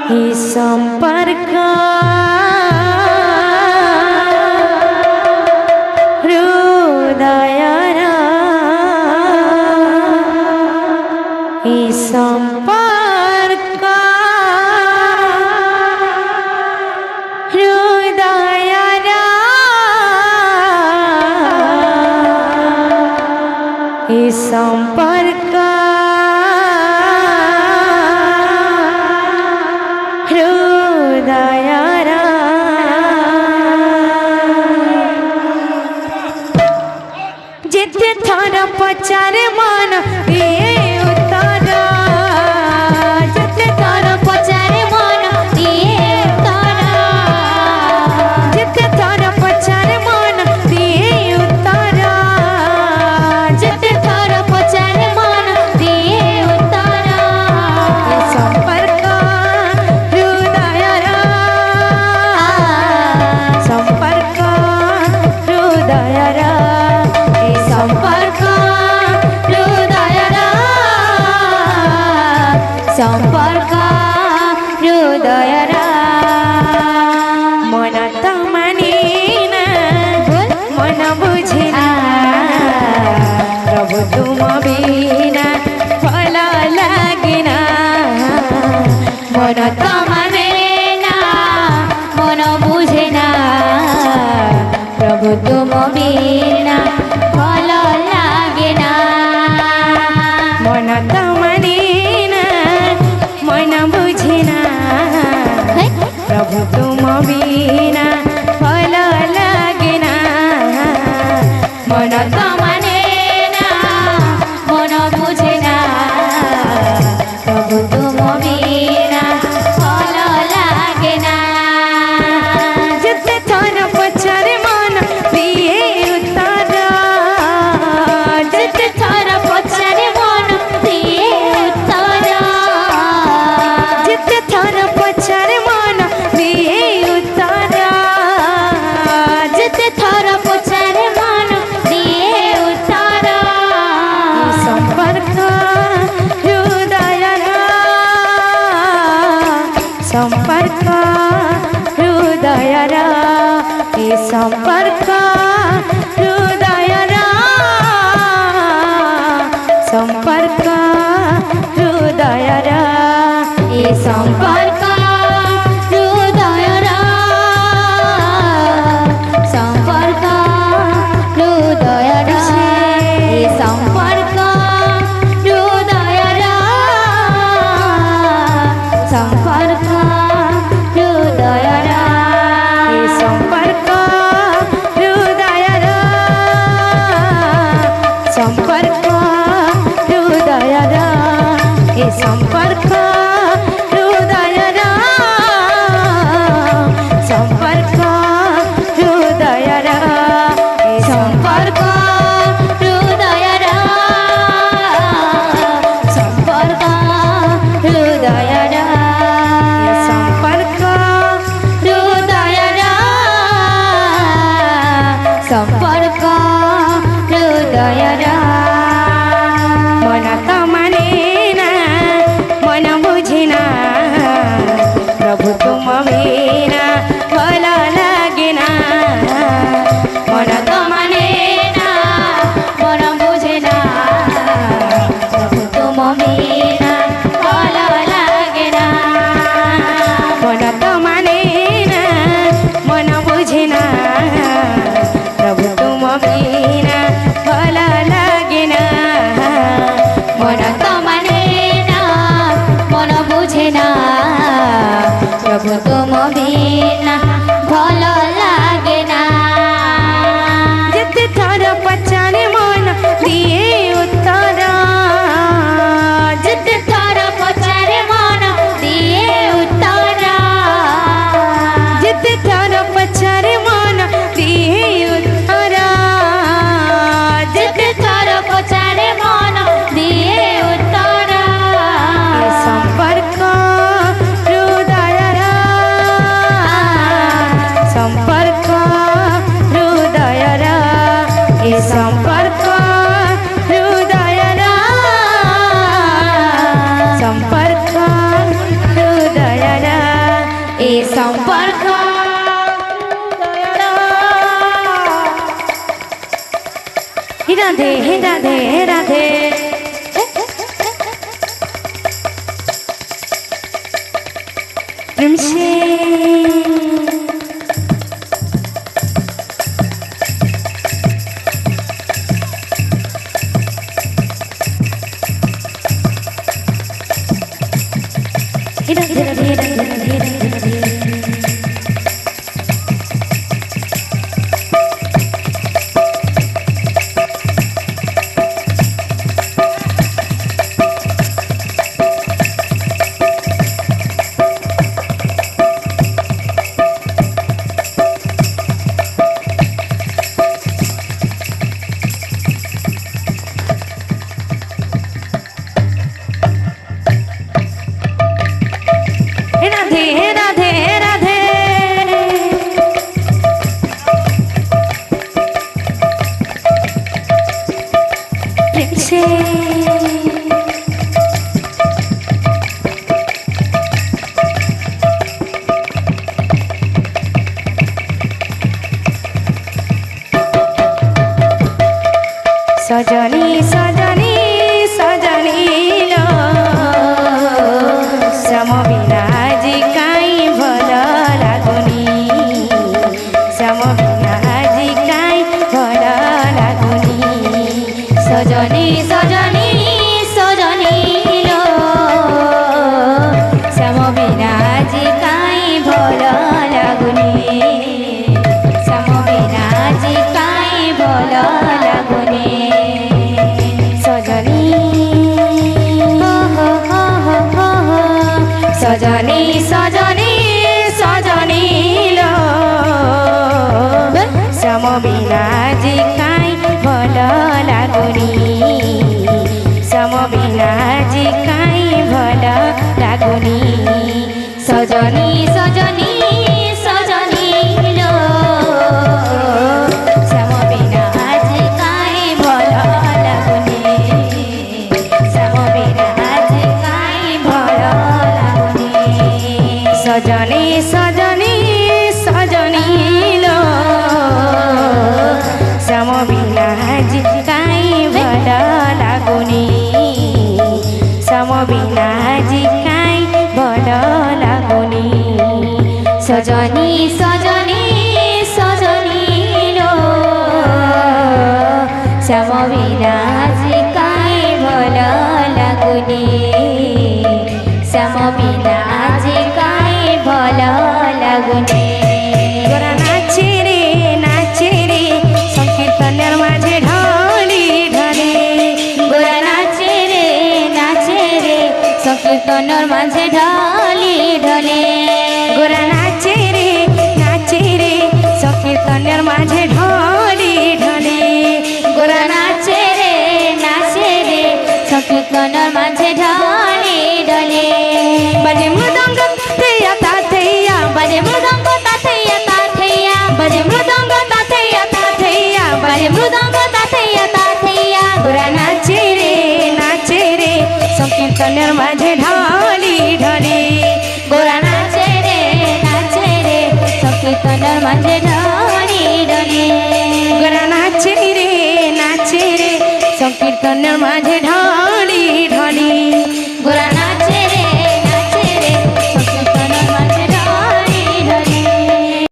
ही संपर्क हृदयरा ही संपर्क हृदयरा ही संपर्क हृदयरा जिते थर पचारे मन ये उत्तर जिते थर पचारे मन ये उत्तर जिते थर पचारे मन ये उत्तर जिते थर पचारे मन ये उत्तर संपर्क हृदयरा संपर्क हृदयरा संपर्क हृदयरा संपर्क हृदयरा मन तो मानिना मन बुझिना प्रभु तुम बिना फल लागिना मन तो मानिना मन बुझिना प्रभु तुम बिना फल लागिना मन तो मानिना मन बुझिना प्रभु तुम बिना फल लागिना मन तो मानिना मन बुझिना प्रभु तुम बिना फल लागिना जिते थर पचारे मन दिए उत्तर जिते थर पचारे मन दिए उत्तर जिते थर पचारे मन दिए उत्तर जिते थर पचारे मन दिए उत्तर संपर्क हृदयरा संपर्क हृदयरा संपर्क हृदयरा संपर्क हृदयरा संपर्क हृदयरा संपर्क हृदयरा संपर्क हृदयरा संपर्क हृदयरा संपर्क हृदयरा संपर्क हृदयरा संपर्क हृदयरा संपर्क हृदयरा संपर्क हृदयरा संपर्क हृदयरा संपर्क हृदयरा संपर्क हृदयरा मन तो मानिना मन बुझिना प्रभु तुम बिना फल लागिना मन तो मानिना मन बुझिना प्रभु तुम बिना फल लागिना मन तो मानिना मन बुझिना प्रभु तुम बिना फल लागिना मन तो मानिना मन बुझिना प्रभु तुम बिना फल लागिना जिते थर पचारे मन दिए उत्तर जिते थर पचारे मन दिए उत्तर जिते थर पचारे मन दिए उत्तर जिते थर पचारे मन दिए उत्तर संपर्क हृदयरा রাধে রাধে রাধে প্রেম সে রাধে রাধে রাধে রাধে রাধে सजनी सजनी सजनी लो समबिना जी काई भल लागुनी समबिना जी काई भल लागुनी सजनी सजनी सजनी लो समबिना जी काई भल लागुनी समबिना जी काई भल लागुनी सजनी सजनी सजनी लो समबिना जी काई भल लागुनी समबिना जी काई भल लागुनी सजनी सजनी सजनी लो समबिना जी काई भल लागुनी समबिना जी काई भल सजनी सजनी सजनी लो समबिना जी काई भल लागुनी समबिना जी काई भल लागुनी सजनी सजनी सजनी लो समबिना जी काई भल लागुनी समबिना जी काई भल लागुनी गोरा नाचे रे संकीर्तनेर माझे ढाली ढाले गोरा नाचे रे संकीर्तनेर माझे ढाली ढाले गोरा नाचे रे संकीर्तनेर माझे ढाली ढाले गोरा नाचे रे संकीर्तनेर माझे ढाली ढाले बजे मृदंग ताथैया ताथैया बजे मृदंग ताथैया ताथैया बजे मृदंग ताथैया ताथैया बजे मृदंग ताथैया ताथैया गोरा नाचे रे संकीर्तनेर माझे ढाली ढाली गोरा नाचे रे संकीर्तनेर माझे ढाली ढाली गोरा नाचे रे संकीर्तनेर माझे